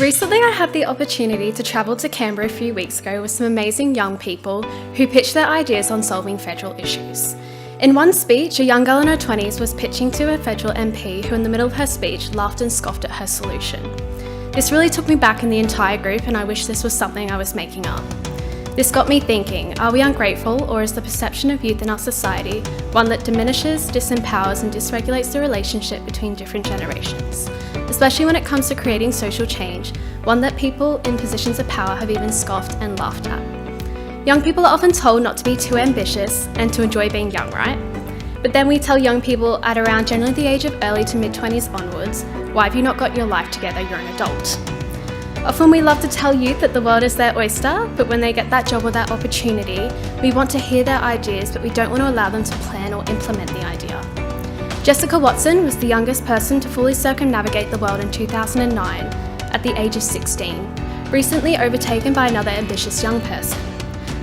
Recently, I had the opportunity to travel to Canberra a few weeks ago with some amazing young people who pitched their ideas on solving federal issues. In one speech, a young girl in her 20s was pitching to a federal MP who in the middle of her speech laughed and scoffed at her solution. This really took me back in the entire group, and I wish this was something I was making up. This got me thinking, are we ungrateful, or is the perception of youth in our society one that diminishes, disempowers and dysregulates the relationship between different generations? Especially when it comes to creating social change, one that people in positions of power have even scoffed and laughed at. Young people are often told not to be too ambitious and to enjoy being young, right? But then we tell young people at around generally the age of early to mid-20s onwards, why have you not got your life together, you're an adult? Often we love to tell youth that the world is their oyster, but when they get that job or that opportunity, we want to hear their ideas, but we don't want to allow them to plan or implement the idea. Jessica Watson was the youngest person to fully circumnavigate the world in 2009 at the age of 16, recently overtaken by another ambitious young person.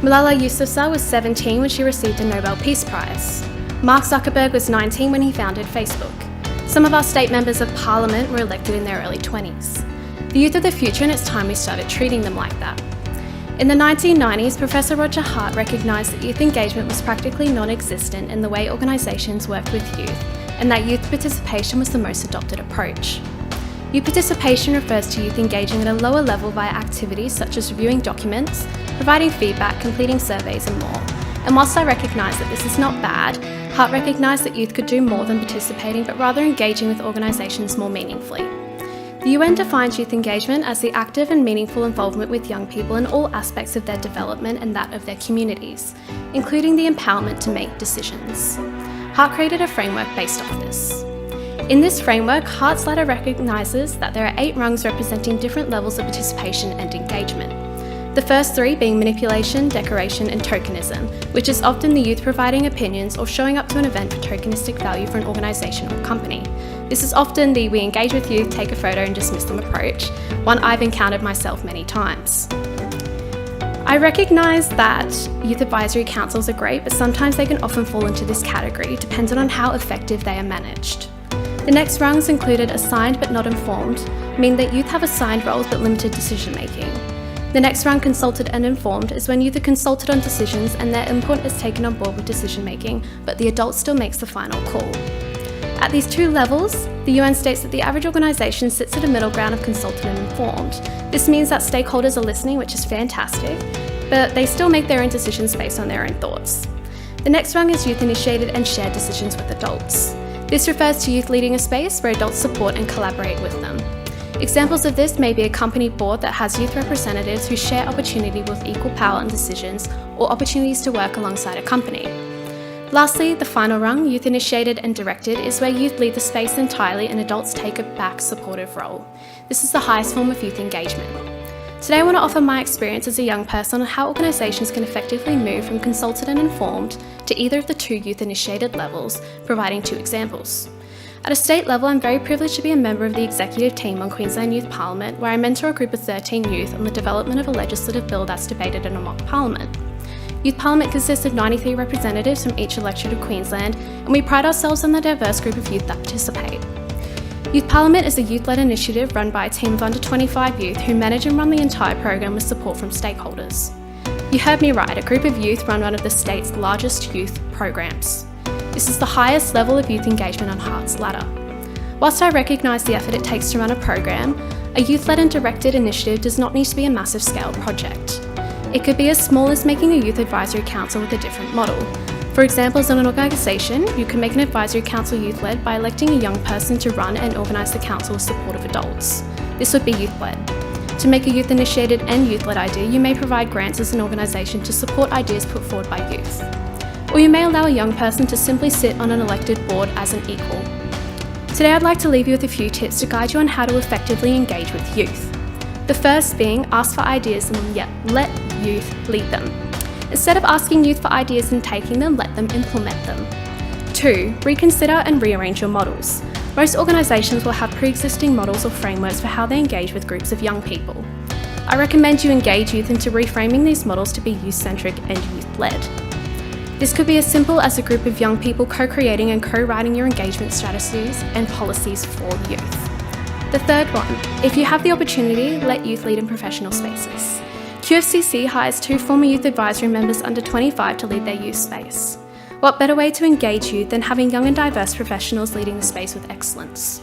Malala Yousafzai was 17 when she received a Nobel Peace Prize. Mark Zuckerberg was 19 when he founded Facebook. Some of our state members of parliament were elected in their early 20s. The youth are the future, and it's time we started treating them like that. In the 1990s, Professor Roger Hart recognised that youth engagement was practically non-existent in the way organisations worked with youth, and that youth participation was the most adopted approach. Youth participation refers to youth engaging at a lower level via activities such as reviewing documents, providing feedback, completing surveys and more. And whilst I recognise that this is not bad, Hart recognised that youth could do more than participating, but rather engaging with organisations more meaningfully. The UN defines youth engagement as the active and meaningful involvement with young people in all aspects of their development and that of their communities, including the empowerment to make decisions. Hart created a framework based off this. In this framework, Hart's ladder recognises that there are 8 rungs representing different levels of participation and engagement. The first 3 being manipulation, decoration and tokenism, which is often the youth providing opinions or showing up to an event for tokenistic value for an organisation or company. This is often the we engage with youth, take a photo and dismiss them approach, one I've encountered myself many times. I recognise that youth advisory councils are great, but sometimes they can often fall into this category, depending on how effective they are managed. The next rungs included assigned but not informed, mean that youth have assigned roles but limited decision making. The next rung, consulted and informed, is when youth are consulted on decisions and their input is taken on board with decision making, but the adult still makes the final call. At these 2 levels, the UN states that the average organisation sits at a middle ground of consulted and informed. This means that stakeholders are listening, which is fantastic, but they still make their own decisions based on their own thoughts. The next rung is youth-initiated and shared decisions with adults. This refers to youth leading a space where adults support and collaborate with them. Examples of this may be a company board that has youth representatives who share opportunity with equal power and decisions, or opportunities to work alongside a company. Lastly, the final rung, youth-initiated and directed, is where youth lead the space entirely and adults take a back supportive role. This is the highest form of youth engagement. Today I want to offer my experience as a young person on how organisations can effectively move from consulted and informed to either of the 2 youth-initiated levels, providing 2 examples. At a state level, I'm very privileged to be a member of the executive team on Queensland Youth Parliament, where I mentor a group of 13 youth on the development of a legislative bill that's debated in a mock parliament. Youth Parliament consists of 93 representatives from each electorate of Queensland, and we pride ourselves on the diverse group of youth that participate. Youth Parliament is a youth-led initiative run by a team of under 25 youth who manage and run the entire program with support from stakeholders. You heard me right, a group of youth run one of the state's largest youth programs. This is the highest level of youth engagement on Hart's ladder. Whilst I recognise the effort it takes to run a program, a youth-led and directed initiative does not need to be a massive scale project. It could be as small as making a youth advisory council with a different model. For example, as an organisation, you can make an advisory council youth-led by electing a young person to run and organise the council with support of adults. This would be youth-led. To make a youth-initiated and youth-led idea, you may provide grants as an organisation to support ideas put forward by youth. Or you may allow a young person to simply sit on an elected board as an equal. Today I'd like to leave you with a few tips to guide you on how to effectively engage with youth. The first being, ask for ideas and let youth lead them. Instead of asking youth for ideas and taking them, let them implement them. 2. Reconsider and rearrange your models. Most organisations will have pre-existing models or frameworks for how they engage with groups of young people. I recommend you engage youth into reframing these models to be youth-centric and youth-led. This could be as simple as a group of young people co-creating and co-writing your engagement strategies and policies for youth. The third one, if you have the opportunity, let youth lead in professional spaces. QFCC hires 2 former youth advisory members under 25 to lead their youth space. What better way to engage youth than having young and diverse professionals leading the space with excellence?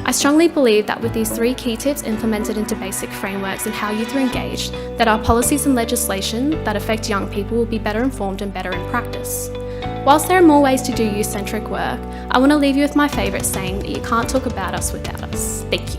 I strongly believe that with these 3 key tips implemented into basic frameworks and how youth are engaged, that our policies and legislation that affect young people will be better informed and better in practice. Whilst there are more ways to do youth-centric work, I want to leave you with my favourite saying that you can't talk about us without us. Thank you.